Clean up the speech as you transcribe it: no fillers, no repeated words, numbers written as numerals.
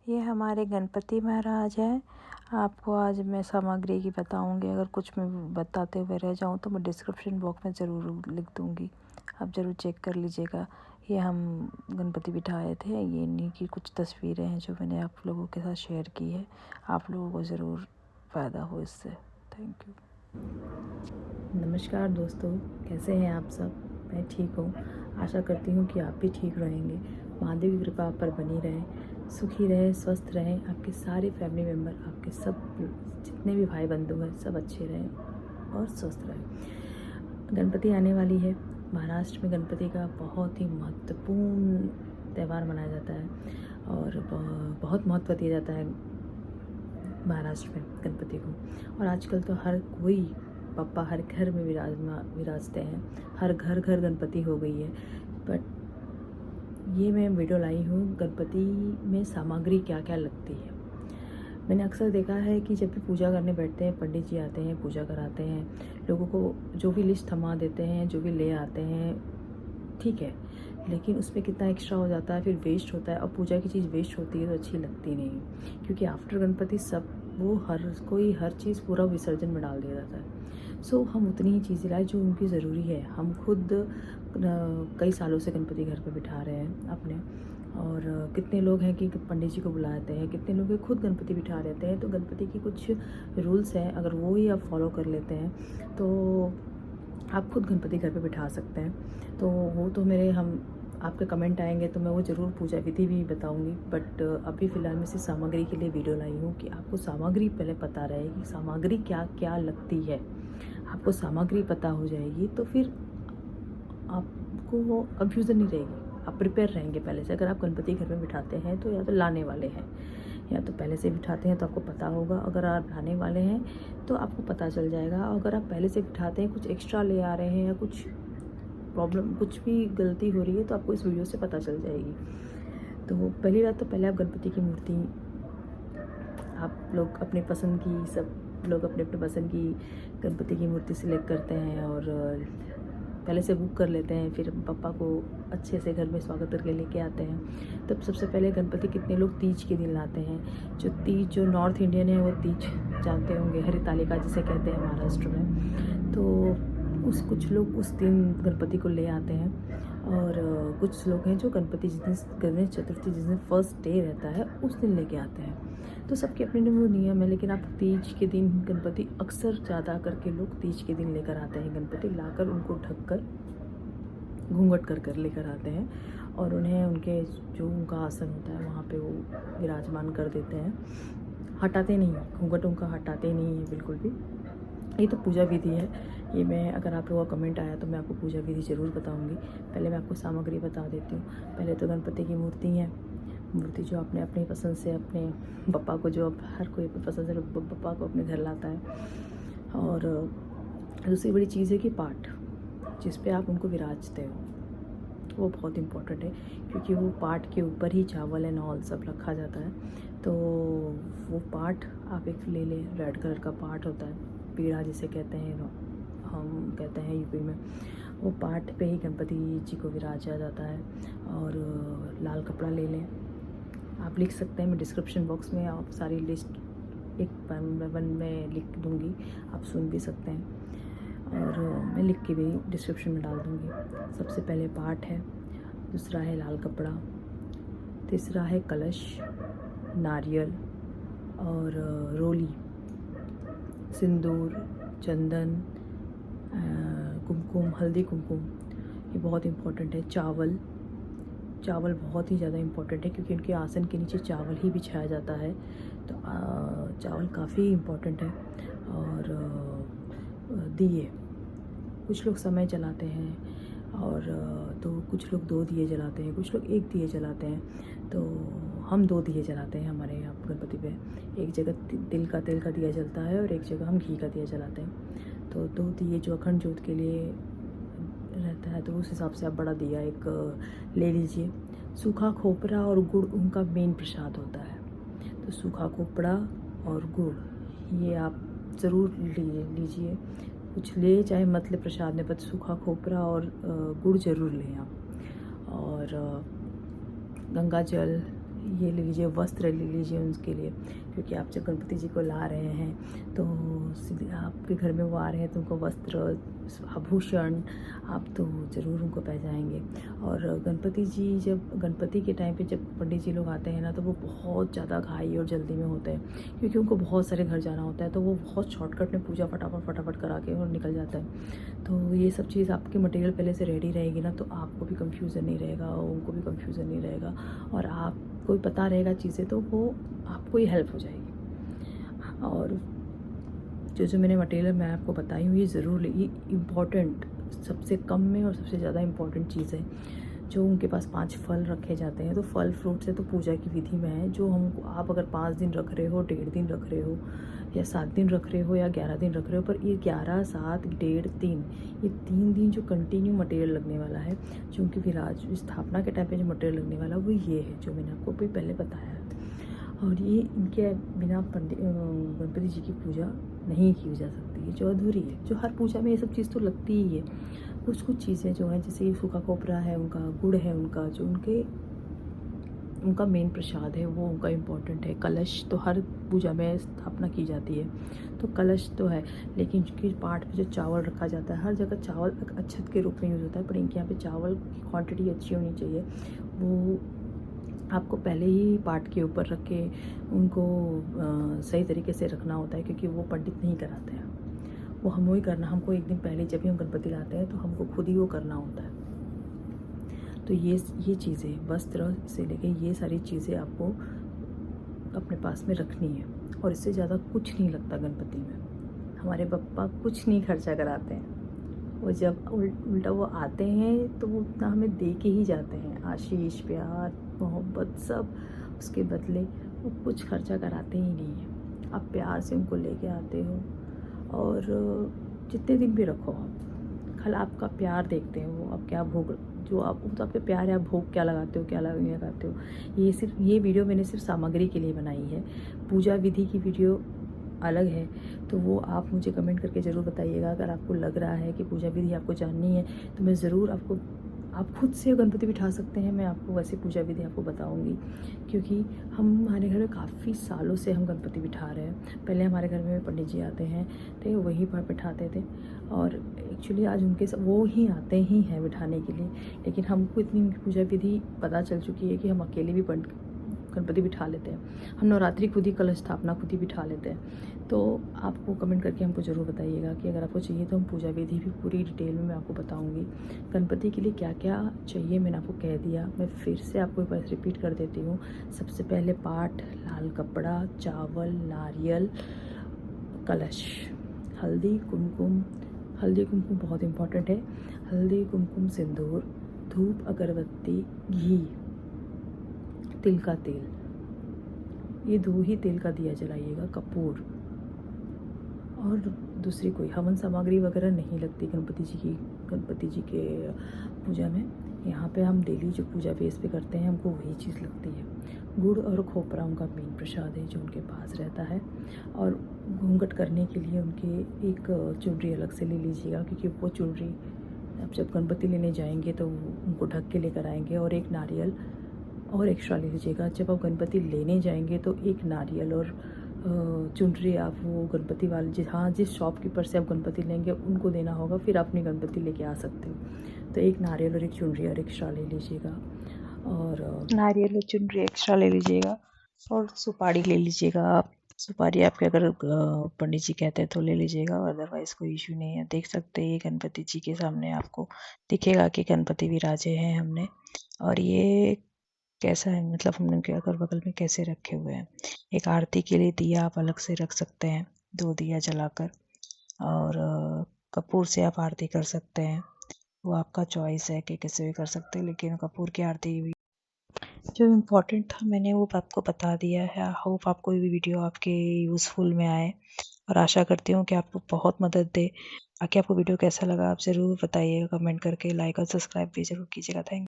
ये हमारे गणपति महाराज हैं। आपको आज मैं सामग्री की बताऊंगी। अगर कुछ मैं बताते हुए रह जाऊं तो मैं डिस्क्रिप्शन बॉक्स में ज़रूर लिख दूंगी, आप ज़रूर चेक कर लीजिएगा। ये हम गणपति बिठाए थे। ये इन्हीं की कुछ तस्वीरें हैं जो मैंने आप लोगों के साथ शेयर की है। आप लोगों को ज़रूर फ़ायदा हो इससे। Thank you. नमस्कार दोस्तों, कैसे हैं आप सब? मैं ठीक हूँ। आशा करती हूँ कि आप भी ठीक रहेंगे। महादेव की कृपा आप पर बनी रहे, सुखी रहे, स्वस्थ रहें। आपके सारे फैमिली मेम्बर, आपके सब जितने भी भाई बंधु हैं, सब अच्छे रहें और स्वस्थ रहें। गणपति आने वाली है। महाराष्ट्र में गणपति का बहुत ही महत्वपूर्ण त्यौहार मनाया जाता है और बहुत महत्व दिया जाता है महाराष्ट्र में गणपति को। और आजकल तो हर कोई पप्पा हर घर में विराजते हैं। हर घर घर गणपति हो गई है। बट ये मैं वीडियो लाई हूँ, गणपति में सामग्री क्या क्या लगती है। मैंने अक्सर देखा है कि जब भी पूजा करने बैठते हैं, पंडित जी आते हैं, पूजा कराते हैं, लोगों को जो भी लिस्ट थमा देते हैं, जो भी ले आते हैं, ठीक है, लेकिन उसमें कितना एक्स्ट्रा हो जाता है, फिर वेस्ट होता है। और पूजा की चीज़ वेस्ट होती है तो अच्छी लगती नहीं, क्योंकि आफ्टर गणपति सब वो हर चीज़ पूरा विसर्जन में डाल दिया जाता है। सो हम उतनी ही चीज़ें लाए जो उनकी ज़रूरी है। हम खुद कई सालों से गणपति घर पे बिठा रहे हैं अपने, और कितने लोग हैं कि पंडित जी को बुलाते हैं, कितने लोग खुद गणपति बिठा लेते हैं। तो गणपति की कुछ रूल्स हैं, अगर वो ही आप फॉलो कर लेते हैं तो आप खुद गणपति घर पे बिठा सकते हैं। तो वो तो हम आपके कमेंट आएंगे तो मैं वो ज़रूर पूजा विधि भी बताऊंगी। बट अभी फ़िलहाल मैं सिर्फ सामग्री के लिए वीडियो लाई हूँ कि आपको सामग्री पहले पता रहे कि सामग्री क्या क्या लगती है। आपको सामग्री पता हो जाएगी तो फिर आपको वो कन्फ्यूज़न नहीं रहेगी, आप प्रिपेयर रहेंगे पहले से। अगर आप गणपति घर में बिठाते हैं तो या तो लाने वाले हैं या तो पहले से बिठाते हैं तो आपको पता होगा। अगर आप लाने वाले हैं तो आपको पता चल जाएगा। अगर आप पहले से बिठाते हैं, कुछ एक्स्ट्रा ले आ रहे हैं या कुछ प्रॉब्लम, कुछ भी गलती हो रही है तो आपको इस वीडियो से पता चल जाएगी। तो पहली बात तो पहले आप गणपति की मूर्ति, आप लोग अपने पसंद की, सब लोग अपने अपने पसंद की गणपति की मूर्ति सिलेक्ट करते हैं और पहले से बुक कर लेते हैं। फिर पापा को अच्छे से घर में स्वागत करके लेके आते हैं। तब सबसे पहले गणपति कितने लोग तीज के दिन लाते हैं। जो नॉर्थ इंडियन है वो तीज जानते होंगे, हरितालिका जिसे कहते हैं महाराष्ट्र में। तो कुछ लोग उस दिन गणपति को ले आते हैं, और कुछ लोग हैं जो गणपति गणेश चतुर्थी जिस दिन फर्स्ट डे रहता है उस दिन लेके आते हैं। तो सबके अपने वो नियम है। लेकिन आप तीज के दिन गणपति, अक्सर ज़्यादा करके लोग तीज के दिन लेकर आते हैं गणपति, लाकर उनको ढक कर घूंघट कर लेकर आते हैं और उन्हें उनके जो उनका आसन होता है वहाँ पे वो विराजमान कर देते हैं। हटाते नहीं, घूंघट उनका हटाते नहीं है बिल्कुल भी। ये तो पूजा विधि है। ये मैं, अगर आप लोगों का कमेंट आया तो मैं आपको पूजा विधि ज़रूर बताऊंगी। पहले मैं आपको सामग्री बता देती हूँ। पहले तो गणपति की मूर्ति है, मूर्ति जो आपने अपनी पसंद से, अपने पप्पा को, जो हर कोई अपनी पसंद से पप्पा को अपने घर लाता है। और दूसरी बड़ी चीज़ है कि पाठ, जिस पे आप उनको विराजते हो, वो बहुत इम्पोर्टेंट है, क्योंकि वो पाठ के ऊपर ही चावल एंड ऑल सब रखा जाता है। तो वो पाठ आप एक ले लें, रेड कलर का पाठ होता है, पीढ़ा जिसे कहते हैं, हम कहते हैं यूपी में। वो पाठ पे ही गणपति जी को विराजा जाता है। और लाल कपड़ा ले लें, आप लिख सकते हैं, मैं डिस्क्रिप्शन बॉक्स में आप सारी लिस्ट एक वन में लिख दूँगी, आप सुन भी सकते हैं, और मैं लिख के भी डिस्क्रिप्शन में डाल दूँगी। सबसे पहले पाठ है, दूसरा है लाल कपड़ा, तीसरा है कलश, नारियल और रोली, सिंदूर, चंदन, कुमकुम, हल्दी कुमकुम, ये बहुत इम्पोर्टेंट है। चावल बहुत ही ज़्यादा इम्पोर्टेंट है, क्योंकि उनके आसन के नीचे चावल ही बिछाया जाता है। तो चावल काफ़ी इम्पोर्टेंट है। और दिए, कुछ लोग समय जलाते हैं, और तो कुछ लोग 2 दिए जलाते हैं, कुछ लोग 1 दिए जलाते हैं। तो हम 2 दिए जलाते हैं हमारे यहाँ गणपति पे। एक जगह तेल का दिया जलता है और एक जगह हम घी का दिया जलाते हैं। तो 2 दिए जो अखंड ज्योत के लिए रहता है, तो उस हिसाब से आप बड़ा दिया एक ले लीजिए। सूखा खोपरा और गुड़ उनका मेन प्रसाद होता है। तो सूखा खोपरा और गुड़ ये आप ज़रूर लीजिए। कुछ ले चाहे मत ले प्रसाद में, पर सूखा खोपरा और गुड़ ज़रूर लें आप। और गंगा जल ये ले लीजिए, वस्त्र ले लीजिए उनके लिए, क्योंकि आप जब गणपति जी को ला रहे हैं तो सीधे आपके घर में वो आ रहे हैं तो उनको वस्त्र, आभूषण आप तो ज़रूर उनको पहनाएंगे। और गणपति जी जब गणपति के टाइम पे जब पंडित जी लोग आते हैं ना, तो वो बहुत ज़्यादा घाई और जल्दी में होते हैं, क्योंकि उनको बहुत सारे घर जाना होता है, तो वो बहुत शॉर्टकट में पूजा फटाफट करा के और निकल जाता है। तो ये सब चीज़ आपकी मटेरियल पहले से रेडी रहेगी ना, तो आपको भी कंफ्यूजन नहीं रहेगा और उनको भी कंफ्यूजन नहीं रहेगा, और आपको भी पता रहेगा चीज़ें, तो वो आपको ही हेल्प हो जाएगी। और जो मैंने मटेरियल मैं आपको बताई हूँ, ये ज़रूर ये इम्पॉर्टेंट, सबसे कम में और सबसे ज़्यादा इम्पॉर्टेंट चीज़ है। जो उनके पास 5 फल रखे जाते हैं, तो फल फ्रूट से तो पूजा की विधि में है, जो हम आप अगर 5 दिन रख रहे हो, 1.5 दिन रख रहे हो, या 7 दिन रख रहे हो, या 11 दिन रख रहे हो, पर ये 11, 7, 1.5, 3, ये 3 दिन जो कंटिन्यू मटेरियल लगने वाला है, जो उनकी विराज स्थापना के टाइम पे जो मटेरियल लगने वाला है, वो ये है जो मैंने आपको भी पहले बताया। और ये इनके बिना गणपति जी की पूजा नहीं की जा सकती है, जो अधूरी है। जो हर पूजा में ये सब चीज़ तो लगती ही है। कुछ चीज़ें जो हैं, जैसे सूखा कोपरा है उनका, गुड़ है उनका, जो उनका मेन प्रसाद है, वो उनका इम्पोर्टेंट है। कलश तो हर पूजा में स्थापना की जाती है, तो कलश तो है, लेकिन उनकी पाठ पे जो चावल रखा जाता है, हर जगह चावल अक्षत के रूप में यूज़ होता है, पर इनके यहाँ पे चावल की क्वांटिटी अच्छी होनी चाहिए। वो आपको पहले ही पाठ के ऊपर रख के उनको सही तरीके से रखना होता है, क्योंकि वो पंडित नहीं कराते हैं, वो हमको ही करना, हमको एक दिन पहले जब भी हम गणपति लाते हैं तो हमको खुद ही वो करना होता है। तो ये चीज़ें, वस्त्र से लेके ये सारी चीज़ें आपको अपने पास में रखनी है, और इससे ज़्यादा कुछ नहीं लगता गणपति में। हमारे पप्पा कुछ नहीं खर्चा कराते हैं, वो जब उल्टा वो आते हैं तो वो उतना हमें दे के ही जाते हैं, आशीष, प्यार, मोहब्बत सब। उसके बदले वो कुछ खर्चा कराते ही नहीं हैं। आप प्यार से उनको लेके आते हो, और जितने दिन भी रखो आप, कल आपका प्यार देखते हैं वो, आप क्या भोग, जो आप वो तो आपके प्यार है, आप भोग क्या लगाते हो, क्या लगाते हो। ये वीडियो मैंने सिर्फ सामग्री के लिए बनाई है। पूजा विधि की वीडियो अलग है, तो वो आप मुझे कमेंट करके ज़रूर बताइएगा। अगर आपको लग रहा है कि पूजा विधि आपको जाननी है, तो मैं ज़रूर आपको, आप खुद से गणपति बिठा सकते हैं, मैं आपको वैसे पूजा विधि आपको बताऊंगी, क्योंकि हमारे घर में काफ़ी सालों से हम गणपति बिठा रहे हैं। पहले हमारे घर में पंडित जी आते हैं तो वहीं पर बिठाते थे, और एक्चुअली आज उनके वो ही आते ही हैं बिठाने के लिए, लेकिन हमको इतनी उनकी पूजा विधि पता चल चुकी है कि हम अकेले भी गणपति बिठा लेते हैं। हम नवरात्रि खुद ही कलश स्थापना खुद ही बिठा लेते हैं। तो आपको कमेंट करके हमको ज़रूर बताइएगा कि अगर आपको चाहिए तो हम पूजा विधि भी पूरी डिटेल में मैं आपको बताऊंगी। गणपति के लिए क्या क्या चाहिए मैंने आपको कह दिया, मैं फिर से आपको एक बार रिपीट कर देती हूँ। सबसे पहले पाठ, लाल कपड़ा, चावल, नारियल, कलश, हल्दी कुमकुम बहुत इम्पॉर्टेंट है। हल्दी, कुमकुम, सिंदूर, धूप, अगरबत्ती, घी, तिल का तेल, ये 2 ही तेल का दिया जलाइएगा, कपूर, और दूसरी कोई हवन सामग्री वगैरह नहीं लगती गणपति जी के पूजा में। यहाँ पे हम डेली जो पूजा बेस पे करते हैं, हमको वही चीज़ लगती है। गुड़ और खोपरा उनका मेन प्रसाद है जो उनके पास रहता है। और घूंघट करने के लिए उनके एक चुनरी अलग से ले लीजिएगा, क्योंकि वो चुनरी आप जब गणपति लेने जाएंगे तो उनको ढक के लेकर आएंगे। और एक नारियल और एक्स्ट्रा ले लीजिएगा। जब आप गणपति लेने जाएंगे तो एक नारियल और चुनरी आप वो गणपति वाले जिस शॉपकीपर से आप गणपति लेंगे उनको देना होगा, फिर आप अपनी गणपति लेके आ सकते हो। तो एक नारियल और एक चुनरी और एक्स्ट्रा ले लीजिएगा, और नारियल और चुनरी एक्स्ट्रा ले लीजिएगा, और सुपारी ले लीजिएगा। आप सुपारी आपके अगर पंडित जी कहते हैं तो ले लीजिएगा, अदरवाइज़ कोई इशू नहीं है। देख सकते हैं गणपति जी के सामने आपको दिखेगा कि गणपति विराजे हैं हमने, और ये कैसा है, मतलब हमने उनके अगल बगल में कैसे रखे हुए हैं। एक आरती के लिए दिया आप अलग से रख सकते हैं, 2 दिया जलाकर, और कपूर से आप आरती कर सकते हैं। वो आपका चॉइस है कि कैसे भी कर सकते हैं, लेकिन कपूर की आरती भी जो इम्पोर्टेंट था मैंने वो आपको बता दिया है। आई होप आपको ये वीडियो आपके यूज़फुल में आए, और आशा करती हूँ कि आपको बहुत मदद दे। बाकी आपको वीडियो कैसा लगा आप ज़रूर बताइएगा कमेंट करके, लाइक और सब्सक्राइब भी ज़रूर कीजिएगा। थैंक